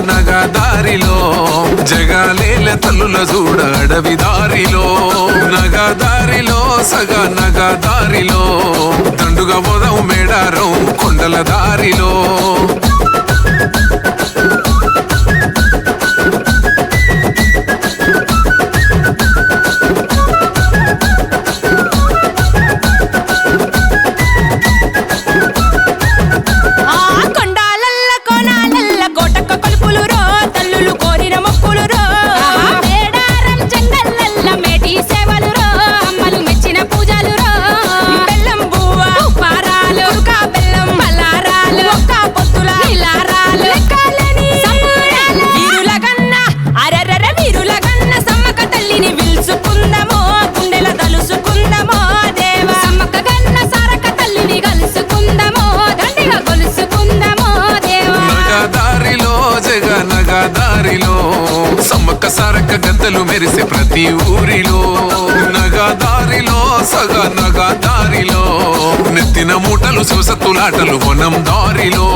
నగా దారిలో జగాలేల తల్లుల చూడ అడవి దారిలో నగా దారిలో సగా నగా దారిలో దండుగా పోదాం మేడారం కొండల దారిలో దారిలో సమ్మక్క సారక్క గద్దలు మెరిసే ప్రతి ఊరిలో నగా దారిలో సగా నగా దారిలో నెత్తిన మూటలు శివసత్తులాటలు వనం దారిలో